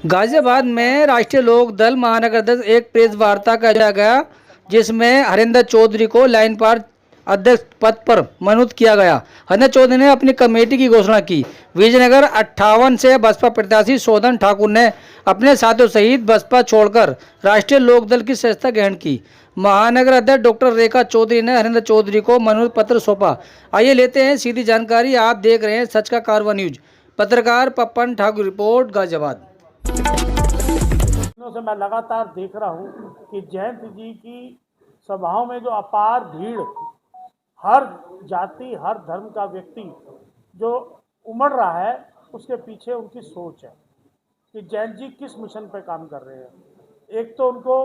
गाजियाबाद में राष्ट्रीय लोक दल महानगर अध्यक्ष एक प्रेस वार्ता का किया गया, जिसमें हरिंदर चौधरी को लाइन पार अध्यक्ष पद पर मनोनीत किया गया। हरिंदर चौधरी ने अपनी कमेटी की घोषणा की। विजयनगर 58 से बसपा प्रत्याशी शोधन ठाकुर ने अपने साथियों सहित बसपा छोड़कर राष्ट्रीय लोक दल की सदस्यता ग्रहण की। महानगर अध्यक्ष डॉक्टर रेखा चौधरी ने हरिंदर चौधरी को मनोनीत पत्र सौंपा। आइए लेते हैं सीधी जानकारी। आप देख रहे हैं सच का कारवा न्यूज। पत्रकार पप्पन ठाकुर, रिपोर्ट, गाजियाबाद। दिनों से मैं लगातार देख रहा हूं कि जयंत जी की सभाओं में जो अपार भीड़, हर जाति हर धर्म का व्यक्ति जो उमड़ रहा है, उसके पीछे उनकी सोच है कि जयंत जी किस मिशन पर काम कर रहे हैं। एक तो उनको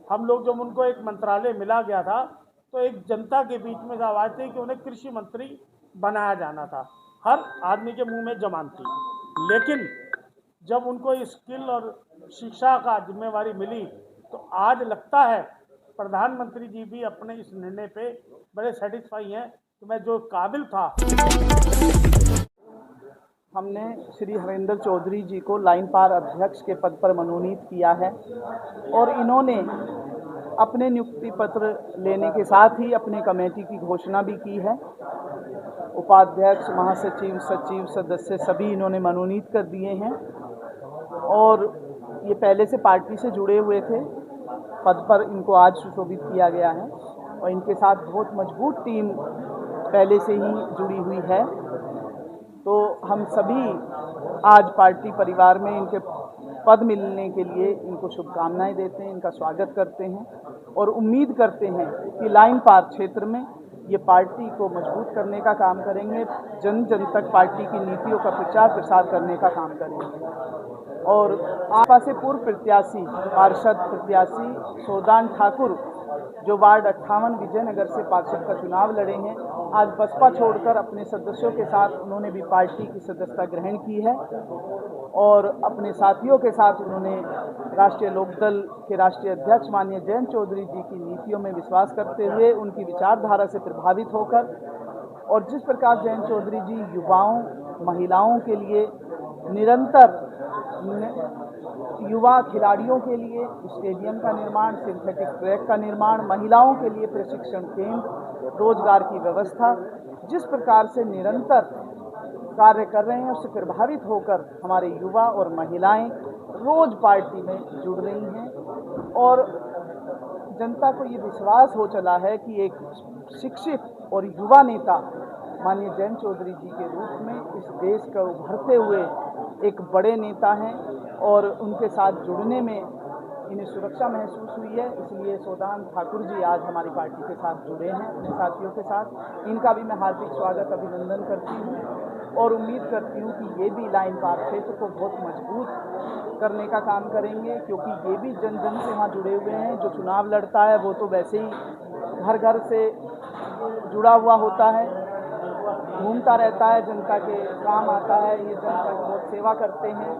हम लोग जब उनको एक मंत्रालय मिला गया था तो एक जनता के बीच में आवाज़ थी कि उन्हें कृषि मंत्री बनाया जाना था। हर आदमी के मुंह में जबान थी, लेकिन जब उनको स्किल और शिक्षा का जिम्मेवारी मिली तो आज लगता है प्रधानमंत्री जी भी अपने इस निर्णय पे बड़े सेटिस्फाई हैं कि मैं जो काबिल था। हमने श्री हरिंदर चौधरी जी को लाइन पार अध्यक्ष के पद पर मनोनीत किया है और इन्होंने अपने नियुक्ति पत्र लेने के साथ ही अपने कमेटी की घोषणा भी की है। उपाध्यक्ष, महासचिव, सचिव, सदस्य सभी इन्होंने मनोनीत कर दिए हैं और ये पहले से पार्टी से जुड़े हुए थे। पद पर इनको आज सुशोभित किया गया है और इनके साथ बहुत मजबूत टीम पहले से ही जुड़ी हुई है। तो हम सभी आज पार्टी परिवार में इनके पद मिलने के लिए इनको शुभकामनाएं देते हैं, इनका स्वागत करते हैं और उम्मीद करते हैं कि लाइन पार क्षेत्र में ये पार्टी को मजबूत करने का काम करेंगे, जन जन तक पार्टी की नीतियों का प्रचार प्रसार करने का काम करेंगे। और आपा से पूर्व प्रत्याशी, पार्षद प्रत्याशी शोधन ठाकुर जो वार्ड 58 विजयनगर से पार्षद का चुनाव लड़े हैं, आज बसपा छोड़कर अपने सदस्यों के साथ उन्होंने भी पार्टी की सदस्यता ग्रहण की है और अपने साथियों के साथ उन्होंने राष्ट्रीय लोकदल के राष्ट्रीय अध्यक्ष माननीय जयंत चौधरी जी की नीतियों में विश्वास करते हुए उनकी विचारधारा से प्रभावित होकर, और जिस प्रकार जयंत चौधरी जी युवाओं, महिलाओं के लिए निरंतर युवा खिलाड़ियों के लिए स्टेडियम का निर्माण, सिंथेटिक ट्रैक का निर्माण, महिलाओं के लिए प्रशिक्षण केंद्र, रोजगार की व्यवस्था, जिस प्रकार से निरंतर कार्य कर रहे हैं, उससे प्रभावित होकर हमारे युवा और महिलाएं रोज पार्टी में जुड़ रही हैं और जनता को ये विश्वास हो चला है कि एक शिक्षित और युवा नेता माननीय जयंत चौधरी जी के रूप में इस देश का उभरते हुए एक बड़े नेता हैं और उनके साथ जुड़ने में इन्हें सुरक्षा महसूस हुई है। इसलिए शोधन ठाकुर जी आज हमारी पार्टी के साथ जुड़े हैं अपने साथियों के साथ। इनका भी मैं हार्दिक स्वागत, अभिनंदन करती हूँ और उम्मीद करती हूँ कि ये भी लाइन पार क्षेत्र को बहुत मजबूत करने का काम करेंगे, क्योंकि ये भी जन जन से वहाँ जुड़े हुए हैं। जो चुनाव लड़ता है वो तो वैसे ही घर घर से जुड़ा हुआ होता है, घूमता रहता है, जनता के काम आता है, ये जनता की बहुत सेवा करते हैं।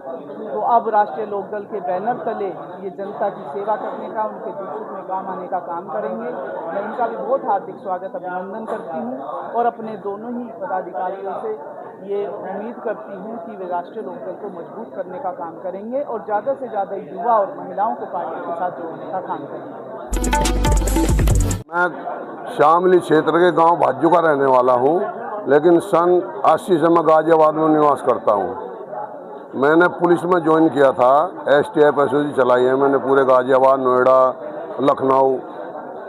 तो अब राष्ट्रीय लोकदल के बैनर तले ये जनता की सेवा करने का, उनके दुख सुख में काम आने का काम करेंगे। मैं इनका भी बहुत हार्दिक स्वागत, अभिनंदन करती हूँ और अपने दोनों ही पदाधिकारियों से ये उम्मीद करती हूँ कि वे राष्ट्रीय लोकदल को मजबूत करने का काम करेंगे और ज़्यादा से ज़्यादा युवा और महिलाओं को पार्टी के साथ जोड़ने का काम करेंगे। मैं शामली क्षेत्र के गांव भाजू का रहने वाला हूं, लेकिन सन 80 से मैं गाजियाबाद में निवास करता हूं। मैंने पुलिस में ज्वाइन किया था, STF SOG चलाई है मैंने पूरे गाजियाबाद, नोएडा, लखनऊ।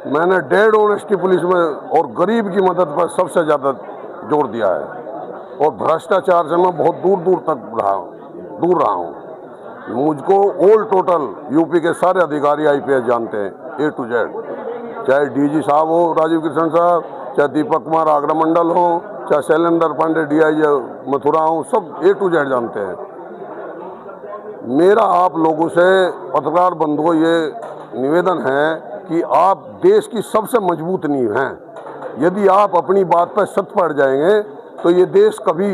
मैंने 1.5 ऑनेस्टी पुलिस में और गरीब की मदद पर सबसे ज़्यादा जोर दिया है और भ्रष्टाचार से मैं बहुत दूर तक दूर रहा हूँ। मुझको ऑल टोटल यूपी के सारे अधिकारी IPS जानते हैं, A to Z, चाहे DG साहब हो राजीव कृष्ण साहब, चाहे दीपक कुमार आगरा मंडल हो, चाहे शैलेंद्र पांडे DIG मथुरा हो, सब A to Z जानते हैं। मेरा आप लोगों से पत्रकार बंधुओं ये निवेदन है कि आप देश की सबसे मजबूत नींव हैं। यदि आप अपनी बात पर सत्य पड़ जाएंगे तो ये देश कभी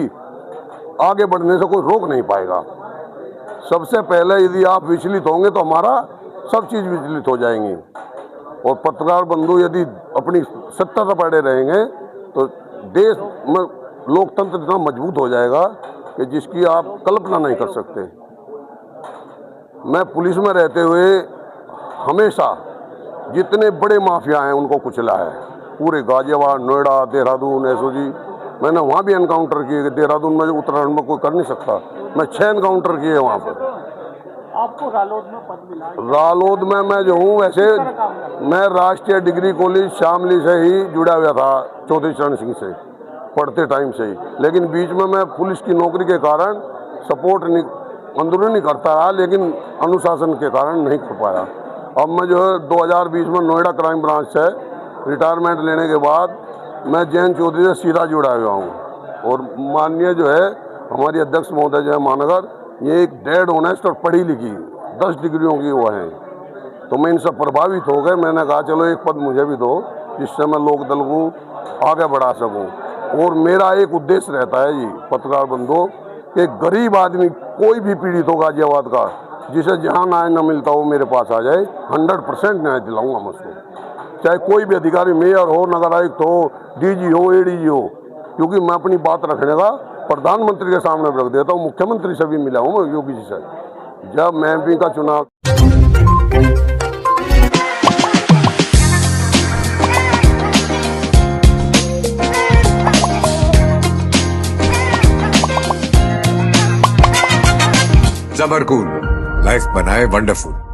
आगे बढ़ने से कोई रोक नहीं पाएगा। सबसे पहले यदि आप विचलित होंगे तो हमारा सब चीज़ विचलित हो जाएंगी और पत्रकार बंधु यदि अपनी सत्ता पर पड़े रहेंगे तो देश में लोकतंत्र इतना मजबूत हो जाएगा कि जिसकी आप कल्पना नहीं कर सकते। मैं पुलिस में रहते हुए हमेशा जितने बड़े माफिया हैं उनको कुचला है। पूरे गाजियाबाद, नोएडा, देहरादून, एसओजी, मैंने वहाँ भी एनकाउंटर किए। देहरादून में उत्तराखंड में कोई कर नहीं सकता, मैं 6 एनकाउंटर किए वहाँ पर। आपको रालोद में पद मिला है? रालोद में मैं जो हूँ वैसे मैं राष्ट्रीय डिग्री कॉलेज शामली से ही जुड़ा हुआ था, चौधरी चरण सिंह से पढ़ते टाइम से ही, लेकिन बीच में मैं पुलिस की नौकरी के कारण सपोर्ट नहीं अंदरूनी करता रहा, लेकिन अनुशासन के कारण नहीं कर पाया। अब मैं जो है 2020 में नोएडा क्राइम ब्रांच से रिटायरमेंट लेने के बाद मैं जैन चौधरी से सीधा जुड़ा हुआ हूँ। और माननीय जो है हमारी अध्यक्ष महोदय जो है महानगर, ये एक डेड ऑनेस्ट और पढ़ी लिखी 10 डिग्रियों की वो हैं, तो मैं इनसे प्रभावित हो गए। मैंने कहा चलो एक पद मुझे भी दो जिससे मैं लोक दल को आगे बढ़ा सकूं। और मेरा एक उद्देश्य रहता है जी पत्रकार बंधुओं कि गरीब आदमी कोई भी पीड़ित हो गाजियाबाद का, जिसे जहाँ न्याय न मिलता हो मेरे पास आ जाए, 100% न्याय दिलाऊंगा मैं उसको, चाहे कोई भी अधिकारी, मेयर हो, नगर आयुक्त हो, डीजी हो, एडीजी हो, क्योंकि मैं अपनी बात रखने का प्रधानमंत्री के सामने रख देता हूँ। मुख्यमंत्री से भी मिला हूँ मैं योगी जी से, जब मैं एमपी का चुनाव। जबरकूल लाइफ बनाए वंडरफुल।